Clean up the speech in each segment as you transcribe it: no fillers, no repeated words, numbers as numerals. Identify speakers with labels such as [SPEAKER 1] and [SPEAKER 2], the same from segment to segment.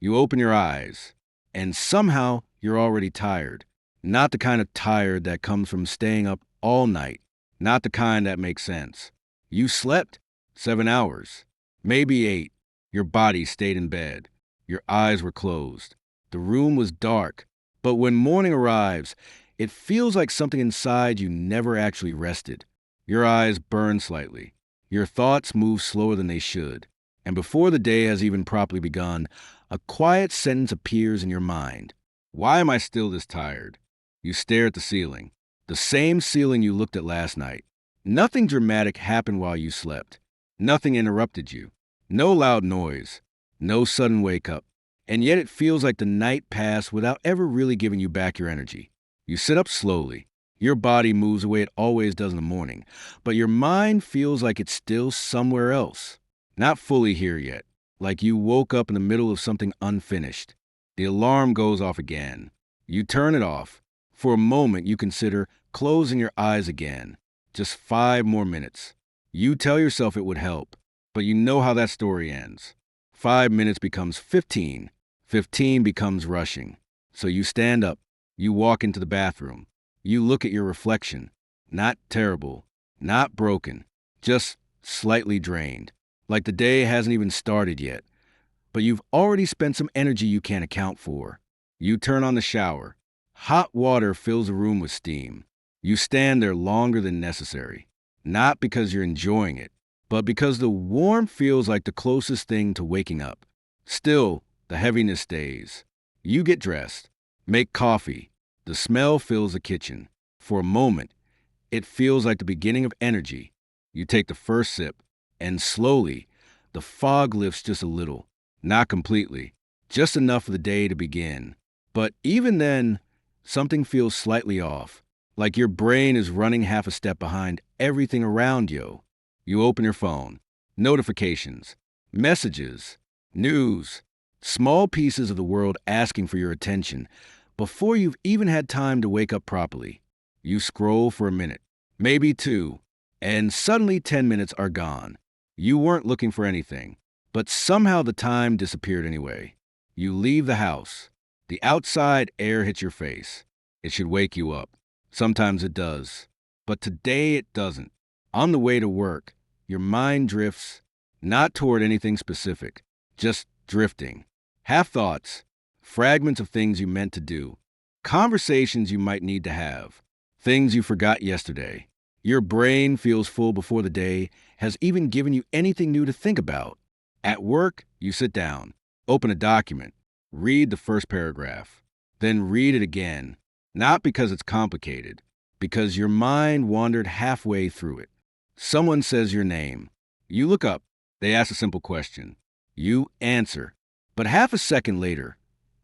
[SPEAKER 1] You open your eyes, and somehow you're already tired. Not the kind of tired that comes from staying up all night, not the kind that makes sense. You slept 7 hours, maybe 8. Your body stayed in bed. Your eyes were closed. The room was dark, but when morning arrives, it feels like something inside you never actually rested. Your eyes burn slightly. Your thoughts move slower than they should. And before the day has even properly begun, a quiet sentence appears in your mind. Why am I still this tired? You stare at the ceiling. The same ceiling you looked at last night. Nothing dramatic happened while you slept. Nothing interrupted you. No loud noise. No sudden wake up. And yet it feels like the night passed without ever really giving you back your energy. You sit up slowly. Your body moves the way it always does in the morning, but your mind feels like it's still somewhere else. Not fully here yet, like you woke up in the middle of something unfinished. The alarm goes off again. You turn it off. For a moment, you consider closing your eyes again. Just 5 more minutes. You tell yourself it would help, but you know how that story ends. 5 minutes becomes 15. 15 becomes rushing. So you stand up. You walk into the bathroom. You look at your reflection. Not terrible, not broken, just slightly drained. Like the day hasn't even started yet. But you've already spent some energy you can't account for. You turn on the shower. Hot water fills the room with steam. You stand there longer than necessary. Not because you're enjoying it, but because the warmth feels like the closest thing to waking up. Still, the heaviness stays. You get dressed, make coffee. The smell fills the kitchen. For a moment, it feels like the beginning of energy. You take the first sip, and slowly, the fog lifts just a little. Not completely, just enough for the day to begin. But even then, something feels slightly off, like your brain is running half a step behind everything around you. You open your phone. Notifications, messages, news, small pieces of the world asking for your attention before you've even had time to wake up properly. You scroll for a minute, maybe 2, and suddenly 10 minutes are gone. You weren't looking for anything, but somehow the time disappeared anyway. You leave the house. The outside air hits your face. It should wake you up. Sometimes it does. But today it doesn't. On the way to work, your mind drifts, not toward anything specific, just drifting. Half thoughts, fragments of things you meant to do, conversations you might need to have, things you forgot yesterday. Your brain feels full before the day has even given you anything new to think about. At work, you sit down, open a document, read the first paragraph, then read it again, not because it's complicated, because your mind wandered halfway through it. Someone says your name. You look up. They ask a simple question. You answer. But half a second later,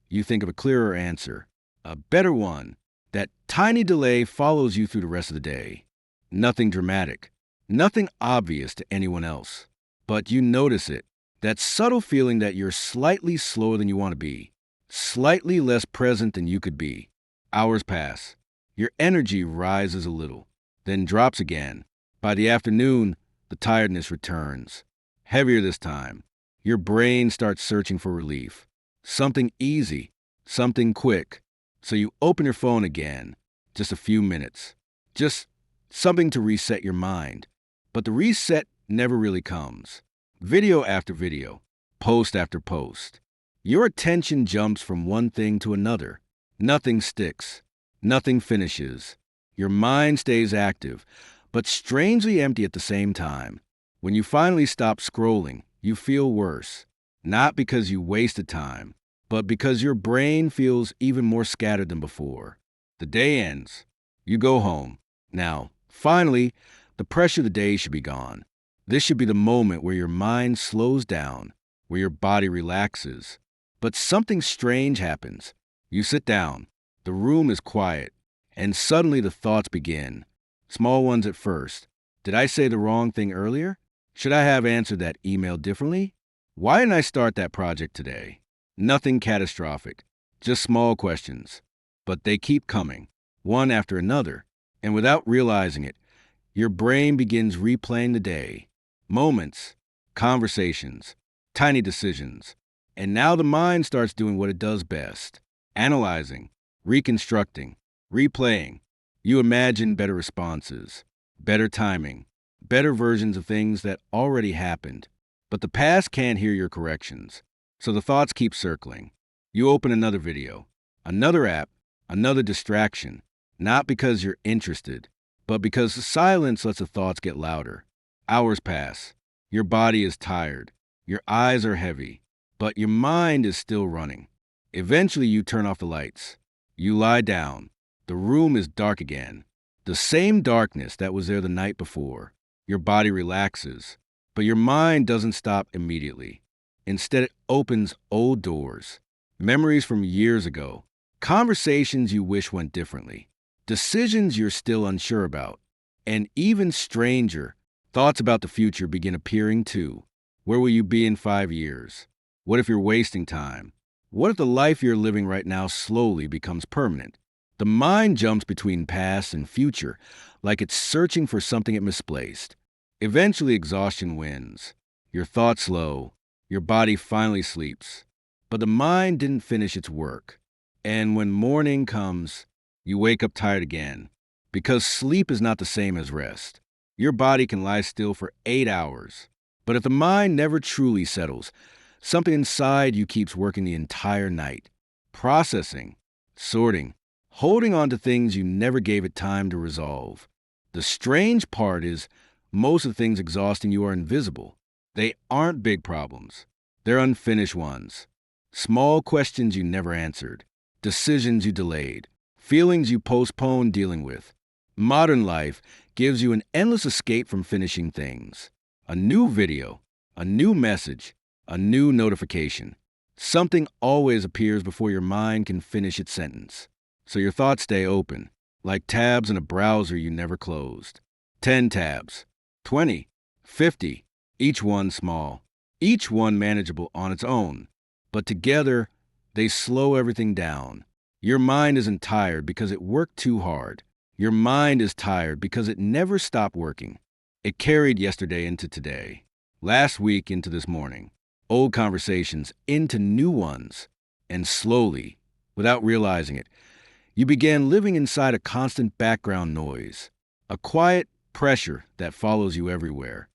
[SPEAKER 1] you think of a clearer answer, a better one. That tiny delay follows you through the rest of the day. Nothing dramatic, nothing obvious to anyone else. But you notice it, that subtle feeling that you're slightly slower than you want to be, slightly less present than you could be. Hours pass. Your energy rises a little, then drops again. By the afternoon, the tiredness returns. Heavier this time. Your brain starts searching for relief. Something easy, something quick. So you open your phone again. Just a few minutes. Just something to reset your mind. But the reset never really comes. Video after video, post after post. Your attention jumps from one thing to another. Nothing sticks. Nothing finishes. Your mind stays active, but strangely empty at the same time. When you finally stop scrolling, you feel worse. Not because you wasted time, but because your brain feels even more scattered than before. The day ends. You go home. Now, finally, the pressure of the day should be gone. This should be the moment where your mind slows down, where your body relaxes. But something strange happens. You sit down. The room is quiet, and suddenly the thoughts begin. Small ones at first. Did I say the wrong thing earlier? Should I have answered that email differently? Why didn't I start that project today? Nothing catastrophic, just small questions. But they keep coming, one after another, and without realizing it, your brain begins replaying the day. Moments, conversations, tiny decisions, And now the mind starts doing what it does best: analyzing, reconstructing, replaying. You imagine better responses, better timing, better versions of things that already happened. But the past can't hear your corrections, so the thoughts keep circling. You open another video, another app, another distraction, not because you're interested, but because the silence lets the thoughts get louder. Hours pass. Your body is tired. Your eyes are heavy, but your mind is still running. Eventually, you turn off the lights. You lie down. The room is dark again. The same darkness that was there the night before. Your body relaxes, but your mind doesn't stop immediately. Instead, it opens old doors. Memories from years ago. Conversations you wish went differently. Decisions you're still unsure about. And even stranger, thoughts about the future begin appearing too. Where will you be in 5 years? What if you're wasting time? What if the life you're living right now slowly becomes permanent? The mind jumps between past and future, like it's searching for something it misplaced. Eventually, exhaustion wins. Your thoughts slow. Your body finally sleeps. But the mind didn't finish its work. And when morning comes, you wake up tired again. Because sleep is not the same as rest. Your body can lie still for 8 hours. But if the mind never truly settles, something inside you keeps working the entire night. Processing, sorting, holding on to things you never gave it time to resolve. The strange part is, most of the things exhausting you are invisible. They aren't big problems. They're unfinished ones. Small questions you never answered. Decisions you delayed. Feelings you postponed dealing with. Modern life gives you an endless escape from finishing things. A new video, a new message, a new notification. Something always appears before your mind can finish its sentence. So your thoughts stay open, like tabs in a browser you never closed. 10 tabs, 20, 50, each one small, each one manageable on its own. But together, they slow everything down. Your mind isn't tired because it worked too hard. Your mind is tired because it never stopped working. It carried yesterday into today, last week into this morning, old conversations into new ones. And slowly, without realizing it, you began living inside a constant background noise, a quiet pressure that follows you everywhere.